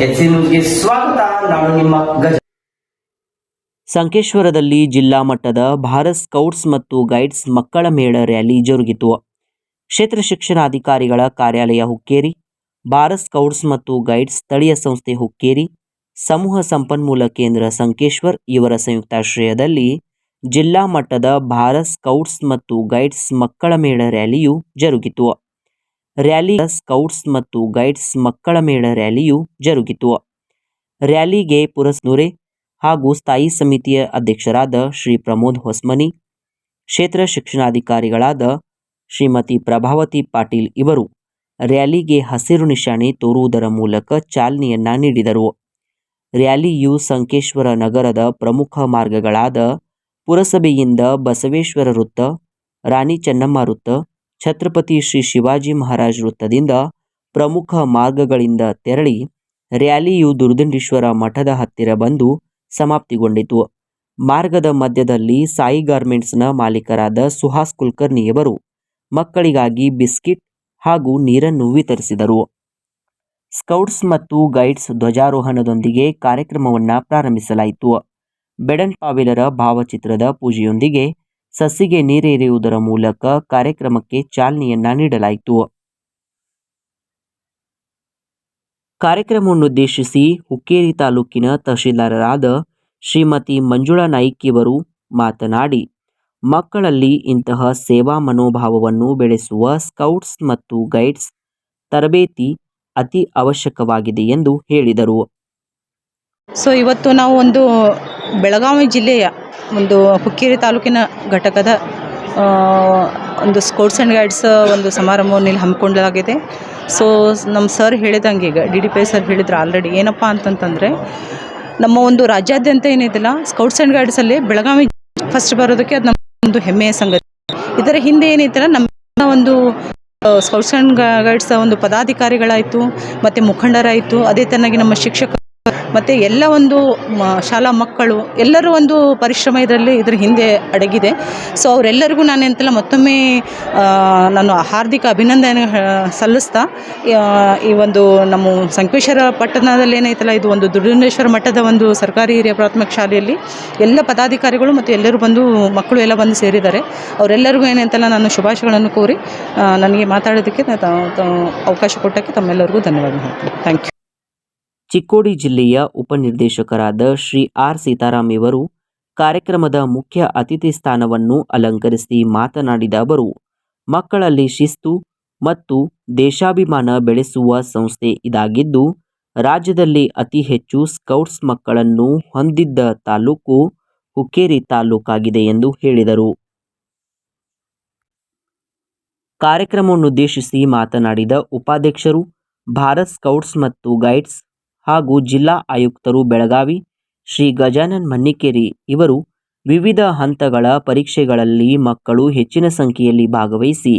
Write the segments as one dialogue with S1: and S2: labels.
S1: H C ನ್ಯೂಸ್ಗೆ ಸ್ವಾಗತ. ನಾನು ನಿಮ್ಮ ಗಜ.
S2: ಸಂಕೇಶ್ವರದಲ್ಲಿ ಜಿಲ್ಲಾ ಮಟ್ಟದ ಭಾರತ್ ಸ್ಕೌಟ್ಸ್ ಮತ್ತು ಗೈಡ್ಸ್ ಮಕ್ಕಳ ಮೇಳ ರ್ಯಾಲಿ ಜರುಗಿತು. ಕ್ಷೇತ್ರ ಶಿಕ್ಷಣಾಧಿಕಾರಿಗಳ ಕಾರ್ಯಾಲಯ ಹುಕ್ಕೇರಿ, ಭಾರತ್ ಸ್ಕೌಟ್ಸ್ ಮತ್ತು ಗೈಡ್ಸ್ ಸ್ಥಳೀಯ ಸಂಸ್ಥೆ ಹುಕ್ಕೇರಿ, ಸಮೂಹ ಸಂಪನ್ಮೂಲ ಕೇಂದ್ರ ಸಂಕೇಶ್ವರ್ ಇವರ ಸಂಯುಕ್ತಾಶ್ರಯದಲ್ಲಿ ಜಿಲ್ಲಾ ಮಟ್ಟದ ಭಾರತ್ ಸ್ಕೌಟ್ಸ್ ಮತ್ತು ಗೈಡ್ಸ್ ಮಕ್ಕಳ ಮೇಳ ರ್ಯಾಲಿಯು ಜರುಗಿತು. ಸ್ಕೌಟ್ಸ್ ಮತ್ತು ಗೈಡ್ಸ್ ಮಕ್ಕಳ ಮೇಳ ರ್ಯಾಲಿಯು ಜರುಗಿತು. ರ್ಯಾಲಿಗೆ ಪುರಸ್ನೂರೆ ಹಾಗೂ ಸ್ಥಾಯಿ ಸಮಿತಿಯ ಅಧ್ಯಕ್ಷರಾದ ಶ್ರೀ ಪ್ರಮೋದ್ ಹೊಸ್ಮನಿ, ಕ್ಷೇತ್ರ ಶಿಕ್ಷಣಾಧಿಕಾರಿಗಳಾದ ಶ್ರೀಮತಿ ಪ್ರಭಾವತಿ ಪಾಟೀಲ್ ಇವರು ರ್ಯಾಲಿಗೆ ಹಸಿರು ನಿಶಾನೆ ತೋರುವುದರ ಮೂಲಕ ಚಾಲನೆಯನ್ನ ನೀಡಿದರು. ರ್ಯಾಲಿಯು ಸಂಕೇಶ್ವರ ನಗರದ ಪ್ರಮುಖ ಮಾರ್ಗಗಳಾದ ಪುರಸಭೆಯಿಂದ ಬಸವೇಶ್ವರ ವೃತ್ತ, ರಾಣಿ ಚೆನ್ನಮ್ಮ ವೃತ್ತ, ಛತ್ರಪತಿ ಶ್ರೀ ಶಿವಾಜಿ ಮಹಾರಾಜ್ ವೃತ್ತದಿಂದ ಪ್ರಮುಖ ಮಾರ್ಗಗಳಿಂದ ತೆರಳಿ ರ್ಯಾಲಿಯು ದುರ್ದಂಡೇಶ್ವರ ಮಠದ ಹತ್ತಿರ ಬಂದು ಸಮಾಪ್ತಿಗೊಂಡಿತು. ಮಾರ್ಗದ ಮಧ್ಯದಲ್ಲಿ ಸಾಯಿ ಗಾರ್ಮೆಂಟ್ಸ್ನ ಮಾಲೀಕರಾದ ಸುಹಾಸ್ ಕುಲಕರ್ಣಿಯವರು ಮಕ್ಕಳಿಗಾಗಿ ಬಿಸ್ಕಿಟ್ ಹಾಗೂ ನೀರನ್ನು ವಿತರಿಸಿದರು. ಸ್ಕೌಟ್ಸ್ ಮತ್ತು ಗೈಡ್ಸ್ ಧ್ವಜಾರೋಹಣದೊಂದಿಗೆ ಕಾರ್ಯಕ್ರಮವನ್ನು ಪ್ರಾರಂಭಿಸಲಾಯಿತು. ಬೆಡನ್ ಪಾವಿಲರ ಭಾವಚಿತ್ರದ ಪೂಜೆಯೊಂದಿಗೆ ಸಸಿಗೆ ನೀರೆರೆಯುವುದರ ಮೂಲಕ ಕಾರ್ಯಕ್ರಮಕ್ಕೆ ಚಾಲನೆಯನ್ನ ನೀಡಲಾಯಿತು. ಕಾರ್ಯಕ್ರಮವನ್ನುದ್ದೇಶಿಸಿ ಹುಕ್ಕೇರಿ ತಾಲೂಕಿನ ತಹಶೀಲ್ದಾರರಾದ ಶ್ರೀಮತಿ ಮಂಜುಳಾ ನಾಯ್ಕ್ ಇವರು ಮಾತನಾಡಿ, ಮಕ್ಕಳಲ್ಲಿ ಇಂತಹ ಸೇವಾ ಮನೋಭಾವವನ್ನು ಬೆಳೆಸುವ ಸ್ಕೌಟ್ಸ್ ಮತ್ತು ಗೈಡ್ಸ್ ತರಬೇತಿ ಅತಿ ಅವಶ್ಯಕವಾಗಿದೆ ಎಂದು ಹೇಳಿದರು.
S3: ಇವತ್ತು ನಾವು ಒಂದು ಬೆಳಗಾವಿ ಜಿಲ್ಲೆಯ ಒಂದು ಹುಕ್ಕೇರಿ ತಾಲೂಕಿನ ಘಟಕದ ಒಂದು ಸ್ಕೌಟ್ಸ್ ಆ್ಯಂಡ್ ಗೈಡ್ಸ್ ಒಂದು ಸಮಾರಂಭವನ್ನು ಇಲ್ಲಿ ಹಮ್ಮಿಕೊಳ್ಳಲಾಗಿದೆ. ನಮ್ಮ ಸರ್ ಹೇಳಿದಂಗೆ ಈಗ DDPI ಸರ್ ಹೇಳಿದ್ರು ಆಲ್ರೆಡಿ ಏನಪ್ಪ ಅಂತಂತಂದರೆ, ನಮ್ಮ ಒಂದು ರಾಜ್ಯಾದ್ಯಂತ ಏನೈತಿಲ್ಲ ಸ್ಕೌಟ್ಸ್ ಆ್ಯಂಡ್ ಗೈಡ್ಸಲ್ಲಿ ಬೆಳಗಾವಿ ಫಸ್ಟ್ ಬರೋದಕ್ಕೆ ಅದು ನಮ್ಮ ಒಂದು ಹೆಮ್ಮೆಯ ಸಂಗತಿ. ಇದರ ಹಿಂದೆ ಏನೈತಿಲ್ಲ ನಮ್ಮ ಒಂದು ಸ್ಕೌಟ್ಸ್ ಆ್ಯಂಡ್ ಗೈಡ್ಸ್ ಒಂದು ಪದಾಧಿಕಾರಿಗಳಾಯಿತು ಮತ್ತು ಮುಖಂಡರಾಯಿತು, ಅದೇ ತರನಾಗಿ ನಮ್ಮ ಶಿಕ್ಷಕರು ಮತ್ತು ಎಲ್ಲ ಒಂದು ಶಾಲಾ ಮಕ್ಕಳು ಎಲ್ಲರೂ ಒಂದು ಪರಿಶ್ರಮ ಇದರ ಹಿಂದೆ ಅಡಗಿದೆ. ಅವರೆಲ್ಲರಿಗೂ ನಾನೆಂತೆಲ್ಲ ಮತ್ತೊಮ್ಮೆ ನಾನು ಹಾರ್ದಿಕ ಅಭಿನಂದನೆ ಸಲ್ಲಿಸ್ತಾ, ಈ ಒಂದು ನಮ್ಮ ಸಂಕೇಶ್ವರ ಪಟ್ಟಣದಲ್ಲಿ ಏನೈತಲ್ಲ ಇದು ಒಂದು ದುರ್ದಂಡೇಶ್ವರ ಮಠದ ಒಂದು ಸರ್ಕಾರಿ ಹಿರಿಯ ಪ್ರಾಥಮಿಕ ಶಾಲೆಯಲ್ಲಿ ಎಲ್ಲ ಪದಾಧಿಕಾರಿಗಳು ಮತ್ತು ಎಲ್ಲರೂ ಬಂದು ಮಕ್ಕಳು ಎಲ್ಲ ಬಂದು ಸೇರಿದ್ದಾರೆ. ಅವರೆಲ್ಲರಿಗೂ ಏನಂತಲ್ಲ ನಾನು ಶುಭಾಶಯಗಳನ್ನು ಕೋರಿ ನನಗೆ ಮಾತಾಡೋದಕ್ಕೆ ಅವಕಾಶ ಕೊಟ್ಟಕ್ಕೆ ತಮ್ಮೆಲ್ಲರಿಗೂ ಧನ್ಯವಾದ ಹೇಳ್ತೀನಿ. Thank you.
S2: ಚಿಕ್ಕೋಡಿ ಜಿಲ್ಲೆಯ ಉಪನಿರ್ದೇಶಕರಾದ ಶ್ರೀ ಆರ್ ಸೀತಾರಾಮ್ ಇವರು ಕಾರ್ಯಕ್ರಮದ ಮುಖ್ಯ ಅತಿಥಿ ಸ್ಥಾನವನ್ನು ಅಲಂಕರಿಸಿ ಮಾತನಾಡಿದ ಅವರು, ಮಕ್ಕಳಲ್ಲಿ ಶಿಸ್ತು ಮತ್ತು ದೇಶಾಭಿಮಾನ ಬೆಳೆಸುವ ಸಂಸ್ಥೆ ಇದಾಗಿದ್ದು, ರಾಜ್ಯದಲ್ಲಿ ಅತಿ ಹೆಚ್ಚು ಸ್ಕೌಟ್ಸ್ ಮಕ್ಕಳನ್ನು ಹೊಂದಿದ್ದ ತಾಲೂಕು ಹುಕ್ಕೇರಿ ತಾಲೂಕಾಗಿದೆ ಎಂದು ಹೇಳಿದರು. ಕಾರ್ಯಕ್ರಮವನ್ನುದ್ದೇಶಿಸಿ ಮಾತನಾಡಿದ ಉಪಾಧ್ಯಕ್ಷರು, ಭಾರತ್ ಸ್ಕೌಟ್ಸ್ ಮತ್ತು ಗೈಡ್ಸ್ ಹಾಗೂ ಜಿಲ್ಲಾ ಆಯುಕ್ತರು ಬೆಳಗಾವಿ ಶ್ರೀ ಗಜಾನನ್ ಮನ್ನಿಕೇರಿ ಇವರು ವಿವಿಧ ಹಂತಗಳ ಪರೀಕ್ಷೆಗಳಲ್ಲಿ ಮಕ್ಕಳು ಹೆಚ್ಚಿನ ಸಂಖ್ಯೆಯಲ್ಲಿ ಭಾಗವಹಿಸಿ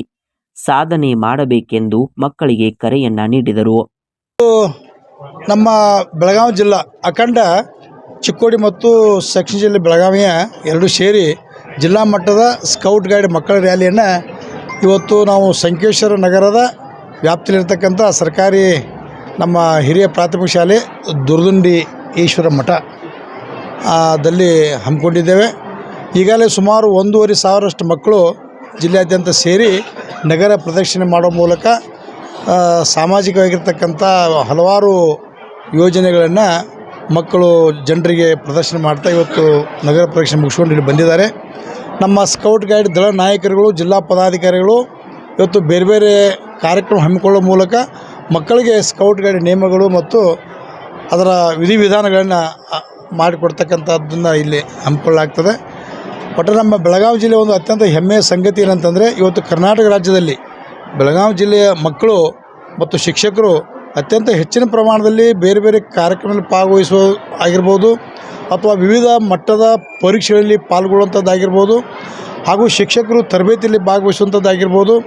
S2: ಸಾಧನೆ ಮಾಡಬೇಕೆಂದು ಮಕ್ಕಳಿಗೆ ಕರೆಯನ್ನ ನೀಡಿದರು.
S4: ನಮ್ಮ ಬೆಳಗಾವಿ ಜಿಲ್ಲಾ ಅಖಂಡ ಚಿಕ್ಕೋಡಿ ಮತ್ತು ಸೆಕ್ಷನ್ ಜಿಲ್ಲೆ ಬೆಳಗಾವಿಯ ಎರಡು ಸೇರಿ ಜಿಲ್ಲಾ ಮಟ್ಟದ ಸ್ಕೌಟ್ ಗೈಡ್ ಮಕ್ಕಳ ರ್ಯಾಲಿಯನ್ನು ಇವತ್ತು ನಾವು ಸಂಕೇಶ್ವರ ನಗರದ ವ್ಯಾಪ್ತಿಯಲ್ಲಿರ್ತಕ್ಕಂಥ ಸರ್ಕಾರಿ ನಮ್ಮ ಹಿರಿಯ ಪ್ರಾಥಮಿಕ ಶಾಲೆ ದುರ್ದಂಡೇಶ್ವರ ಮಠ ದಲ್ಲಿ ಹಮ್ಮಿಕೊಂಡಿದ್ದೇವೆ. ಈಗಾಗಲೇ ಸುಮಾರು 1,500 ಮಕ್ಕಳು ಜಿಲ್ಲೆಯಾದ್ಯಂತ ಸೇರಿ ನಗರ ಪ್ರದಕ್ಷಿಣೆ ಮಾಡೋ ಮೂಲಕ ಸಾಮಾಜಿಕವಾಗಿರ್ತಕ್ಕಂಥ ಹಲವಾರು ಯೋಜನೆಗಳನ್ನು ಮಕ್ಕಳು ಜನರಿಗೆ ಪ್ರದರ್ಶನ ಮಾಡ್ತಾ ಇವತ್ತು ನಗರ ಪ್ರದಕ್ಷಿಣೆ ಮುಗಿಸ್ಕೊಂಡು ಇಲ್ಲಿ ಬಂದಿದ್ದಾರೆ. ನಮ್ಮ ಸ್ಕೌಟ್ ಗೈಡ್ ದಳ ನಾಯಕರುಗಳು, ಜಿಲ್ಲಾ ಪದಾಧಿಕಾರಿಗಳು ಇವತ್ತು ಬೇರೆ ಬೇರೆ ಕಾರ್ಯಕ್ರಮ ಹಮ್ಮಿಕೊಳ್ಳುವ ಮೂಲಕ ಮಕ್ಕಳಿಗೆ ಸ್ಕೌಟ್ ಗೈಡ್ ನಿಯಮಗಳು ಮತ್ತು ಅದರ ವಿಧಿವಿಧಾನಗಳನ್ನು ಮಾಡಿಕೊಡ್ತಕ್ಕಂಥದ್ದನ್ನು ಇಲ್ಲಿ ಹಮ್ಮಿಕೊಳ್ಳಲಾಗ್ತದೆ. ಒಟ್ಟು ನಮ್ಮ ಬೆಳಗಾವಿ ಜಿಲ್ಲೆ ಒಂದು ಅತ್ಯಂತ ಹೆಮ್ಮೆಯ ಸಂಗತಿ ಏನಂತಂದರೆ, ಇವತ್ತು ಕರ್ನಾಟಕ ರಾಜ್ಯದಲ್ಲಿ ಬೆಳಗಾವಿ ಜಿಲ್ಲೆಯ ಮಕ್ಕಳು ಮತ್ತು ಶಿಕ್ಷಕರು ಅತ್ಯಂತ ಹೆಚ್ಚಿನ ಪ್ರಮಾಣದಲ್ಲಿ ಬೇರೆ ಬೇರೆ ಕಾರ್ಯಕ್ರಮದಲ್ಲಿ ಭಾಗವಹಿಸುವ ಆಗಿರ್ಬೋದು, ಅಥವಾ ವಿವಿಧ ಮಟ್ಟದ ಪರೀಕ್ಷೆಗಳಲ್ಲಿ ಪಾಲ್ಗೊಳ್ಳುವಂಥದ್ದಾಗಿರ್ಬೋದು, ಹಾಗೂ ಶಿಕ್ಷಕರು ತರಬೇತಿಯಲ್ಲಿ ಭಾಗವಹಿಸುವಂಥದ್ದಾಗಿರ್ಬೋದು,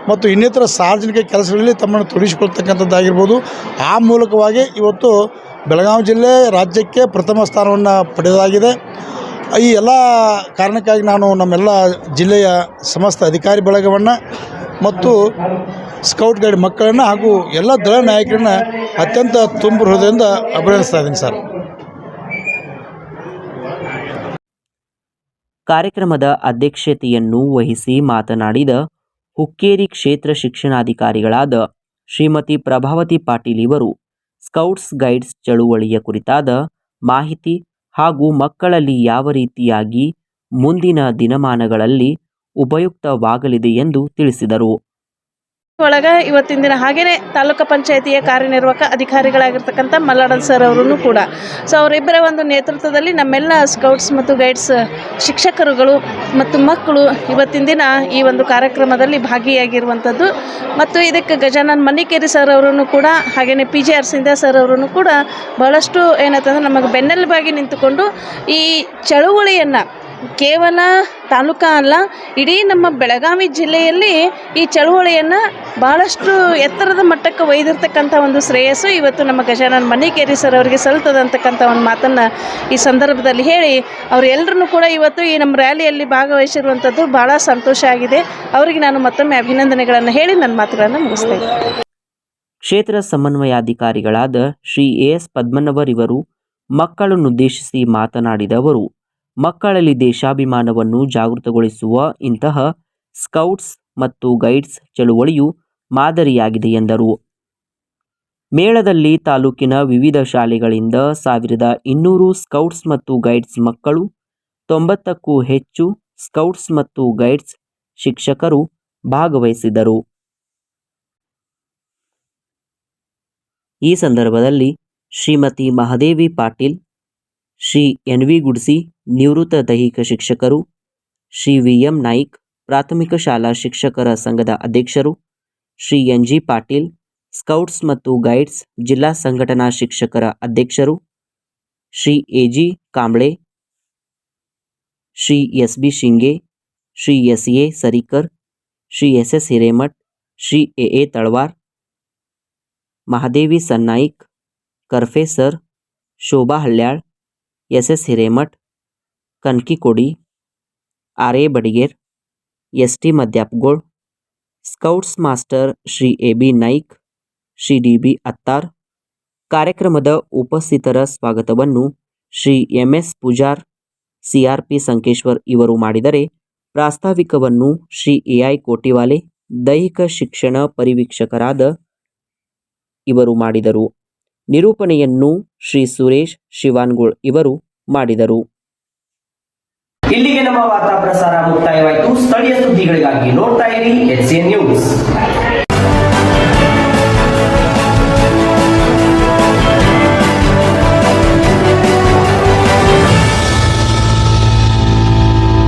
S4: ಮತ್ತು ಇನ್ನಿತರ ಸಾರ್ವಜನಿಕ ಕೆಲಸಗಳಲ್ಲಿ ತಮ್ಮನ್ನು ತೊಡಗಿಸಿಕೊಳ್ತಕ್ಕಂಥದ್ದಾಗಿರ್ಬೋದು. ಆ ಮೂಲಕವಾಗಿ ಇವತ್ತು ಬೆಳಗಾವಿ ಜಿಲ್ಲೆ ರಾಜ್ಯಕ್ಕೆ ಪ್ರಥಮ ಸ್ಥಾನವನ್ನು ಪಡೆಯಲಾಗಿದೆ. ಈ ಎಲ್ಲ ಕಾರಣಕ್ಕಾಗಿ ನಾನು ನಮ್ಮೆಲ್ಲ ಜಿಲ್ಲೆಯ ಸಮಸ್ತ ಅಧಿಕಾರಿ ಬಳಗವನ್ನು ಮತ್ತು ಸ್ಕೌಟ್ ಗೈಡ್ ಮಕ್ಕಳನ್ನು ಹಾಗೂ ಎಲ್ಲ ದಳ ನಾಯಕರನ್ನ ಅತ್ಯಂತ ತುಂಬ ಹೃದಯದಿಂದ ಅಭಿನಂದಿಸ್ತಾ ಇದ್ದೀನಿ ಸರ್.
S2: ಕಾರ್ಯಕ್ರಮದ ಅಧ್ಯಕ್ಷತೆಯನ್ನು ವಹಿಸಿ ಮಾತನಾಡಿದ ಹುಕ್ಕೇರಿ ಕ್ಷೇತ್ರ ಶಿಕ್ಷಣಾಧಿಕಾರಿಗಳಾದ ಶ್ರೀಮತಿ ಪ್ರಭಾವತಿ ಪಾಟೀಲ್ ಇವರು ಸ್ಕೌಟ್ಸ್ ಗೈಡ್ಸ್ ಚಳುವಳಿಯ ಕುರಿತಾದ ಮಾಹಿತಿ ಹಾಗೂ ಮಕ್ಕಳಲ್ಲಿ ಯಾವ ರೀತಿಯಾಗಿ ಮುಂದಿನ ದಿನಮಾನಗಳಲ್ಲಿ ಉಪಯುಕ್ತವಾಗಲಿದೆ ಎಂದು ತಿಳಿಸಿದರು.
S5: ಇವತ್ತಿನ ದಿನ ಹಾಗೆಯೇ ತಾಲೂಕು ಪಂಚಾಯತಿಯ ಕಾರ್ಯನಿರ್ವಾಹಕ ಅಧಿಕಾರಿಗಳಾಗಿರ್ತಕ್ಕಂಥ ಮಲ್ಲಾಡನ್ ಸರ್ ಅವರೂ ಕೂಡ ಸೊ ಅವರಿಬ್ಬರ ಒಂದು ನೇತೃತ್ವದಲ್ಲಿ ನಮ್ಮೆಲ್ಲ ಸ್ಕೌಟ್ಸ್ ಮತ್ತು ಗೈಡ್ಸ್ ಶಿಕ್ಷಕರುಗಳು ಮತ್ತು ಮಕ್ಕಳು ಇವತ್ತಿನ ದಿನ ಈ ಒಂದು ಕಾರ್ಯಕ್ರಮದಲ್ಲಿ ಭಾಗಿಯಾಗಿರುವಂಥದ್ದು. ಮತ್ತು ಇದಕ್ಕೆ ಗಜಾನನ್ ಮನ್ನಿಕೇರಿ ಸರ್ ಅವರೂ ಕೂಡ ಹಾಗೆಯೇ PJR ಸಿಂಧ್ಯಾ ಸರ್ ಅವರೂ ಕೂಡ ಬಹಳಷ್ಟು ಏನಂತಂದ್ರೆ ನಮಗೆ ಬೆನ್ನೆಲುಬಾಗಿ ನಿಂತುಕೊಂಡು ಈ ಚಳುವಳಿಯನ್ನು ಕೇವಲ ತಾಲೂಕು ಅಲ್ಲ, ಇಡೀ ನಮ್ಮ ಬೆಳಗಾವಿ ಜಿಲ್ಲೆಯಲ್ಲಿ ಈ ಚಳುವಳಿಯನ್ನು ಭಾಳಷ್ಟು ಎತ್ತರದ ಮಟ್ಟಕ್ಕೆ ಒಯ್ದಿರ್ತಕ್ಕಂಥ ಒಂದು ಶ್ರೇಯಸ್ಸು ಇವತ್ತು ನಮ್ಮ ಗಜಾನನ್ ಮನ್ನಿಕೇರಿ ಸರ್ ಅವರಿಗೆ ಸಲ್ತದೆ ಅಂತಕ್ಕಂಥ ಒಂದು ಮಾತನ್ನು ಈ ಸಂದರ್ಭದಲ್ಲಿ ಹೇಳಿ ಅವರೆಲ್ಲರೂ ಕೂಡ ಇವತ್ತು ಈ ನಮ್ಮ ರ್ಯಾಲಿಯಲ್ಲಿ ಭಾಗವಹಿಸಿರುವಂಥದ್ದು ಭಾಳ ಸಂತೋಷ ಆಗಿದೆ. ಅವರಿಗೆ ನಾನು ಮತ್ತೊಮ್ಮೆ ಅಭಿನಂದನೆಗಳನ್ನು ಹೇಳಿ ನನ್ನ ಮಾತುಗಳನ್ನು ಮುಗಿಸ್ತೇನೆ.
S2: ಕ್ಷೇತ್ರ ಸಮನ್ವಯಾಧಿಕಾರಿಗಳಾದ ಶ್ರೀ AS ಪದ್ಮನವರ್ ಇವರು ಮಕ್ಕಳನ್ನುದ್ದೇಶಿಸಿ ಮಾತನಾಡಿದ ಅವರು ಮಕ್ಕಳಲ್ಲಿ ದೇಶಾಭಿಮಾನವನ್ನು ಜಾಗೃತಗೊಳಿಸುವ ಇಂತಹ ಸ್ಕೌಟ್ಸ್ ಮತ್ತು ಗೈಡ್ಸ್ ಚಳುವಳಿಯು ಮಾದರಿಯಾಗಿದೆ ಎಂದರು. ಮೇಳದಲ್ಲಿ ತಾಲೂಕಿನ ವಿವಿಧ ಶಾಲೆಗಳಿಂದ 1200 ಸ್ಕೌಟ್ಸ್ ಮತ್ತು ಗೈಡ್ಸ್ ಮಕ್ಕಳು, 90ಕ್ಕೂ ಹೆಚ್ಚು ಸ್ಕೌಟ್ಸ್ ಮತ್ತು ಗೈಡ್ಸ್ ಶಿಕ್ಷಕರು ಭಾಗವಹಿಸಿದ್ದರು. ಈ ಸಂದರ್ಭದಲ್ಲಿ ಶ್ರೀಮತಿ ಮಹಾದೇವಿ ಪಾಟೀಲ್, ಶ್ರೀ NV ಗುಡ್ಸಿ ನಿವೃತ್ತ ದೈಹಿಕ ಶಿಕ್ಷಕರು, ಶ್ರೀ VM ನಾಯ್ಕ್ ಪ್ರಾಥಮಿಕ ಶಾಲಾ ಶಿಕ್ಷಕರ ಸಂಘದ ಅಧ್ಯಕ್ಷರು, ಶ್ರೀ NG ಪಾಟೀಲ್ ಸ್ಕೌಟ್ಸ್ ಮತ್ತು ಗೈಡ್ಸ್ ಜಿಲ್ಲಾ ಸಂಘಟನಾ ಶಿಕ್ಷಕರ ಅಧ್ಯಕ್ಷರು, Shri AG Kamble, Shri SB Shinge, Shri SA Sarikar, Shri SS Hiremath, Shri AA Talawar, Mahadevi Sannayik, Karphe sir, Shobha Halyal, SS Hiremath, Kankikodi, RA Badiger, ST Madyapgol, scouts master Shri AB Naik, Shri DB Attar. ಕಾರ್ಯಕ್ರಮದ ಉಪಸ್ಥಿತರ ಸ್ವಾಗತವನ್ನು ಶ್ರೀ MS ಪೂಜಾರ್, CRP ಸಂಕೇಶ್ವರ್ ಇವರು ಮಾಡಿದರೆ, ಪ್ರಾಸ್ತಾವಿಕವನ್ನು ಶ್ರೀ AI ಕೋಟಿವಾಲೆ ದೈಹಿಕ ಶಿಕ್ಷಣ ಪರಿವೀಕ್ಷಕರಾದ ಇವರು ಮಾಡಿದರು. ನಿರೂಪಣೆಯನ್ನು ಶ್ರೀ ಸುರೇಶ್ ಶಿವಾನ್ಗುಳ್ ಇವರು ಮಾಡಿದರು.
S1: ಇಲ್ಲಿಗೆ ನಮ್ಮ ವಾರ್ತಾ ಪ್ರಸಾರ ಮುಕ್ತಾಯವಾಯಿತು. ಸ್ಥಳೀಯ ಸುದ್ದಿಗಳಿಗಾಗಿ ನೋಡ್ತಾ ಇರಿ HCN ನ್ಯೂಸ್.